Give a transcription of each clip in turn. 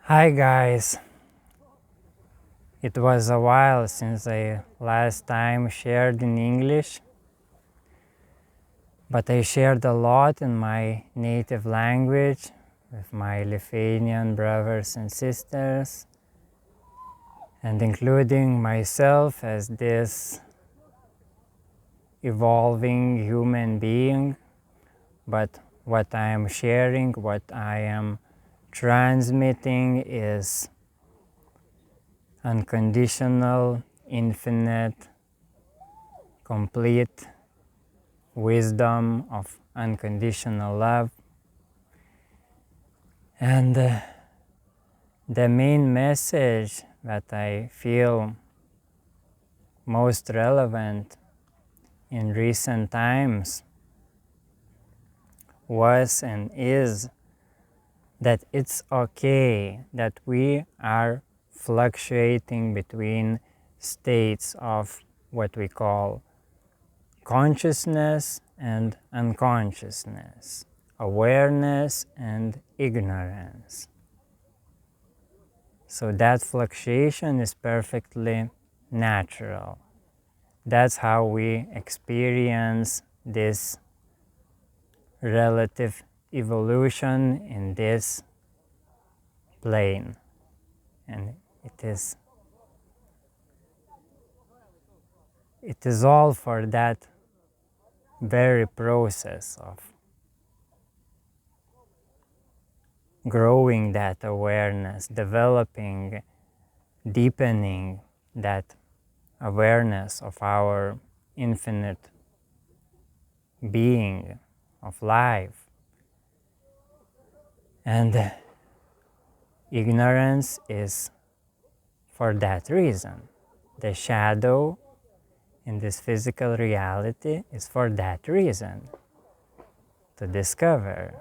Hi guys, it was a while since I last time shared in English, but I shared a lot in my native language with my Lithuanian brothers and sisters, and including myself as this evolving human being. But what I am sharing, what I am transmitting is unconditional, infinite, complete wisdom of unconditional love. And the main message that I feel most relevant in recent times was and is that it's okay that we are fluctuating between states of what we call consciousness and unconsciousness, awareness and ignorance. So that fluctuation is perfectly natural. That's how we experience this relative evolution in this plane. And it is all for that very process of growing that awareness, developing, deepening that awareness of our infinite being, of life. And ignorance is for that reason. The shadow in this physical reality is for that reason. To discover,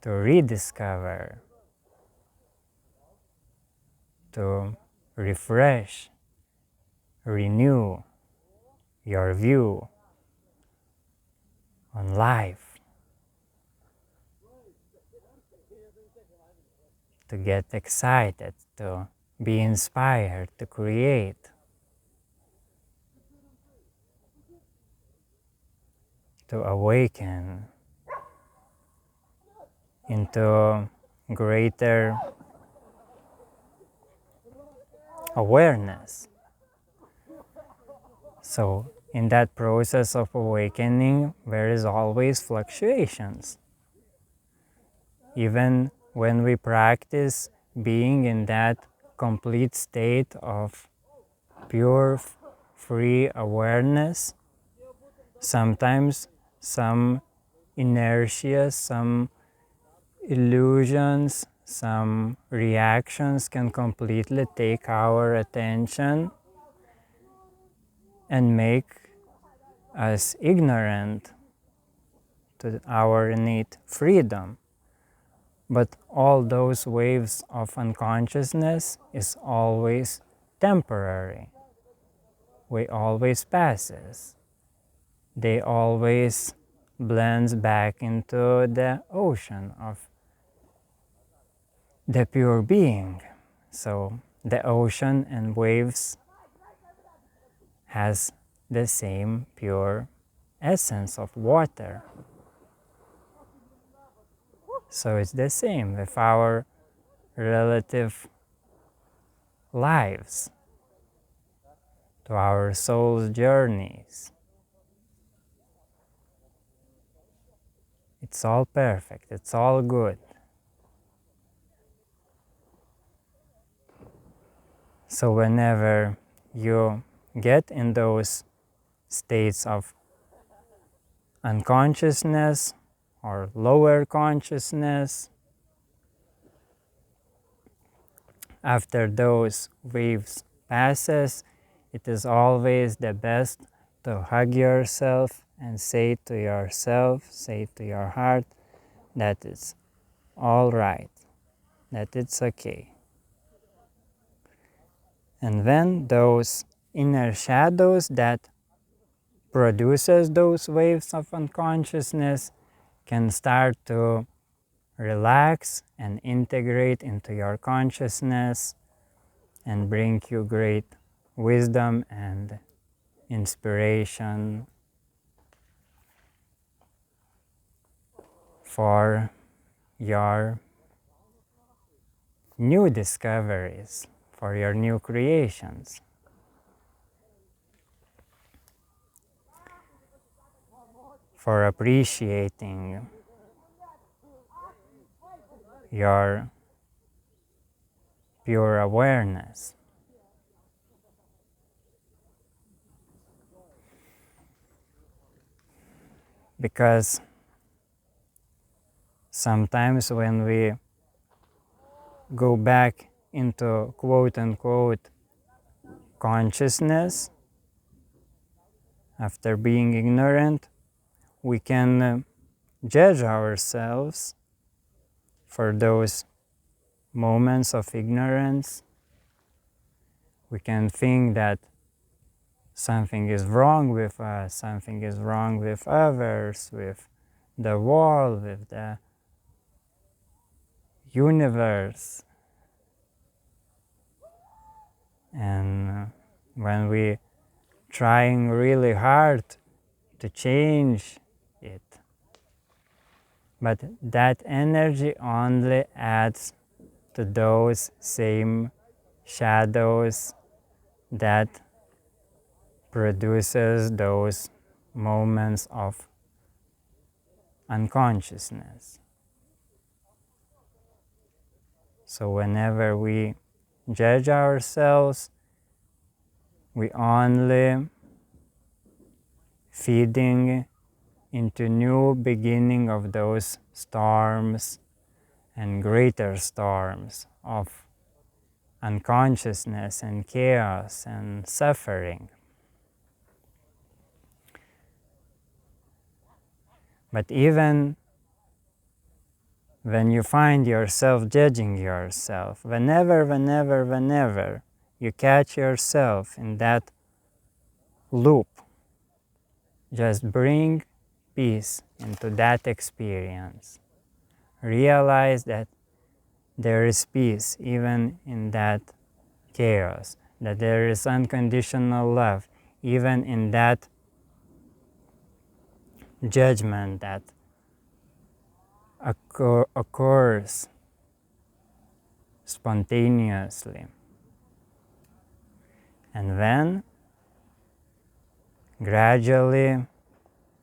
to rediscover, to refresh, renew your view on life, to get excited, to be inspired, to create, to awaken into greater awareness. So in that process of awakening, there is always fluctuations. Even when we practice being in that complete state of pure, free awareness, sometimes some inertia, some illusions, some reactions can completely take our attention and make us ignorant to our innate freedom. But all those waves of unconsciousness is always temporary. We always passes. They always blends back into the ocean of the pure being. So the ocean and waves has the same pure essence of water. So it's the same with our relative lives, to our soul's journeys. It's all perfect, it's all good. So whenever you get in those states of unconsciousness or lower consciousness, after those waves passes, it is always the best to hug yourself and say to yourself, say to your heart, that it's all right, that it's okay. And then those inner shadows that produces those waves of unconsciousness can start to relax and integrate into your consciousness and bring you great wisdom and inspiration for your new discoveries, for your new creations. For appreciating your pure awareness. Because sometimes when we go back into quote-unquote consciousness, after being ignorant, we can judge ourselves for those moments of ignorance. We can think that something is wrong with us, something is wrong with others, with the world, with the universe. And when we trying really hard to change it, but that energy only adds to those same shadows that produces those moments of unconsciousness. So whenever we judge ourselves, we only feeding into new beginning of those storms and greater storms of unconsciousness and chaos and suffering. But even when you find yourself judging yourself, whenever you catch yourself in that loop, just bring peace into that experience. Realize that there is peace even in that chaos, that there is unconditional love even in that judgment that occurs spontaneously. And then gradually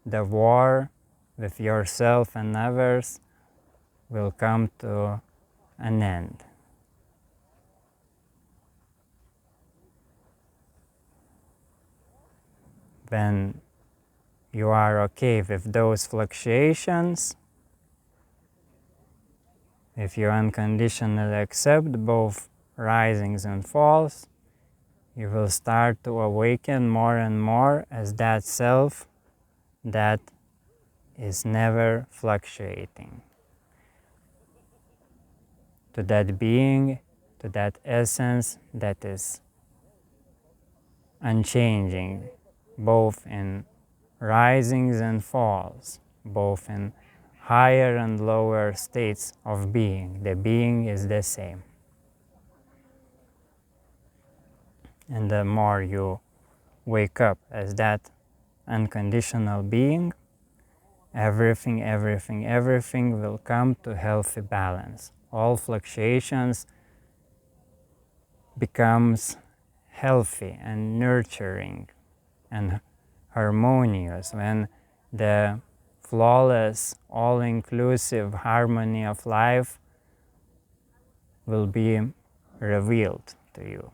the war with yourself and others will come to an end. When you are okay with those fluctuations, if you unconditionally accept both risings and falls, you will start to awaken more and more as that self that is never fluctuating. To that being, to that essence that is unchanging, both in risings and falls, both in higher and lower states of being. The being is the same. And the more you wake up as that unconditional being, everything will come to healthy balance. All fluctuations becomes healthy and nurturing and harmonious when the flawless, all-inclusive harmony of life will be revealed to you.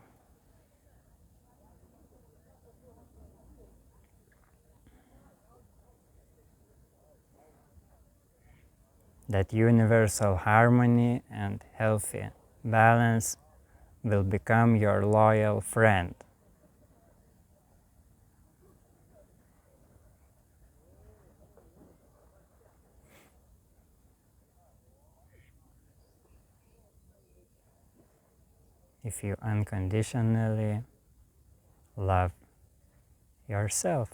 That universal harmony and healthy balance will become your loyal friend. If you unconditionally love yourself.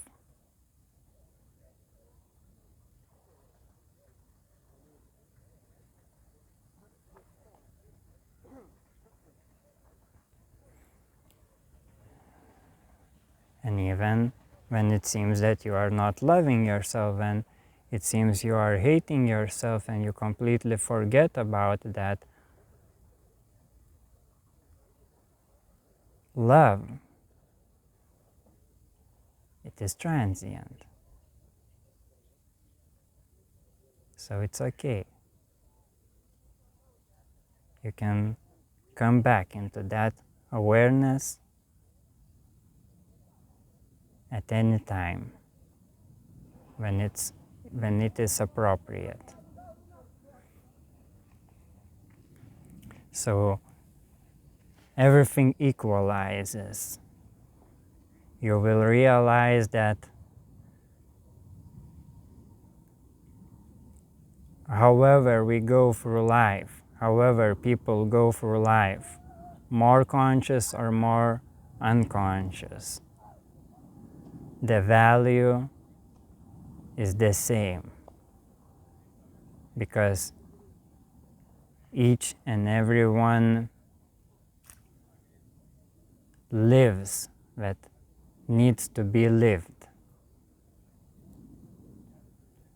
even when it seems that you are not loving yourself, when it seems you are hating yourself and you completely forget about that. Love, it is transient. So it's okay. You can come back into that awareness at any time when it is appropriate. So everything equalizes. You will realize that however we go through life, however people go through life, more conscious or more unconscious, the value is the same, because each and every one lives that needs to be lived.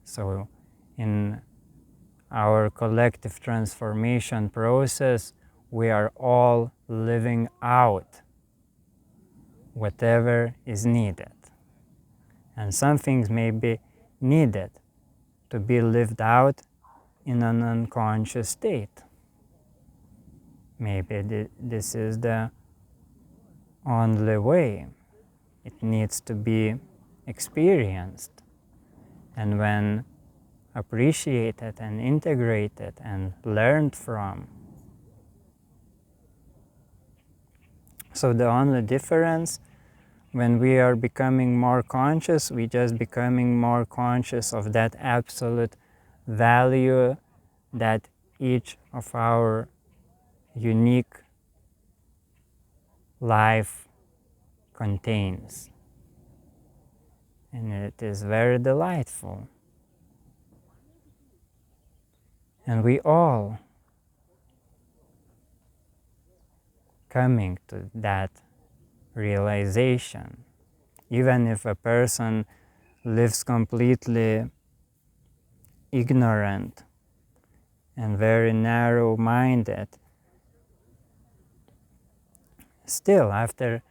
So in our collective transformation process, we are all living out whatever is needed. And some things may be needed to be lived out in an unconscious state. Maybe this is the only way. It needs to be experienced. And when appreciated and integrated and learned from. So the only difference, when we are becoming more conscious, we just becoming more conscious of that absolute value that each of our unique life contains. And it is very delightful. And we all coming to that realization. Even if a person lives completely ignorant and very narrow-minded, still after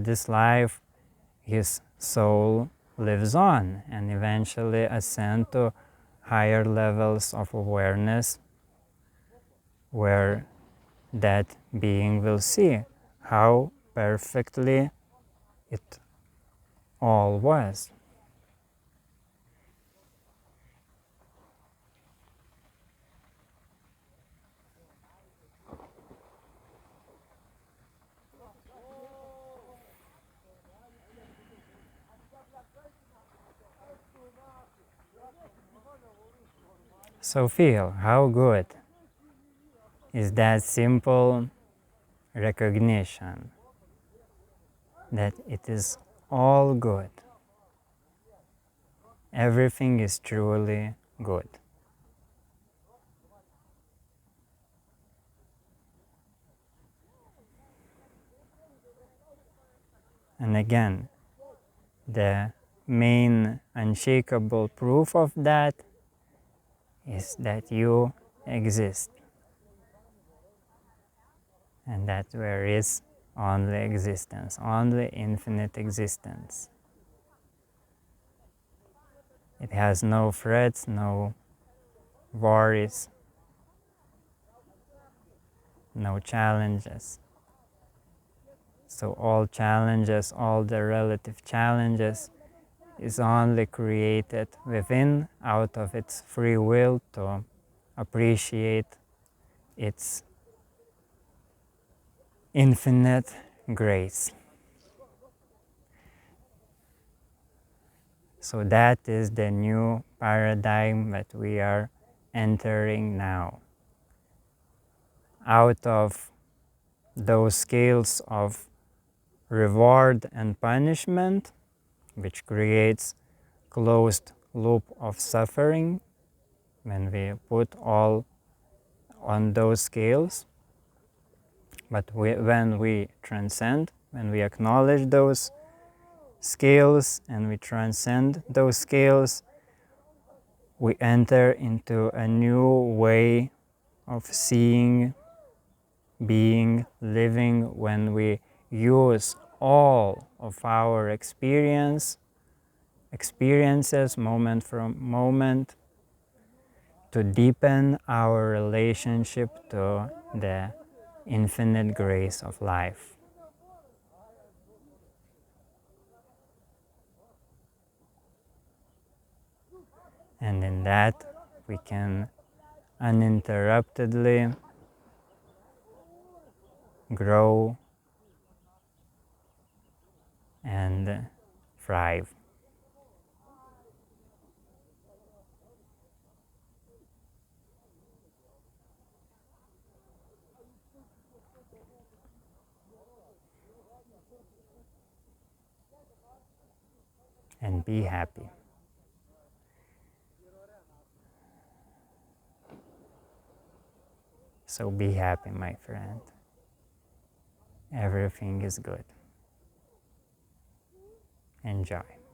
this life, his soul lives on and eventually ascend to higher levels of awareness, where that being will see how perfectly it all was. So feel how good is that simple recognition that it is all good. Everything is truly good. And again, the main unshakable proof of that is that you exist. And that there is only existence, only infinite existence. It has no threats, no worries, no challenges. So all challenges, all the relative challenges, is only created within, out of its free will to appreciate its infinite grace. So that is the new paradigm that we are entering now. Out of those scales of reward and punishment, which creates closed loop of suffering, when we put all on those scales. But when we transcend, when we acknowledge those scales and we transcend those scales, we enter into a new way of seeing, being, living, when we use all of our experiences moment from moment to deepen our relationship to the infinite grace of life. And in that we can uninterruptedly grow and thrive. And be happy. So be happy, my friend. Everything is good. Enjoy.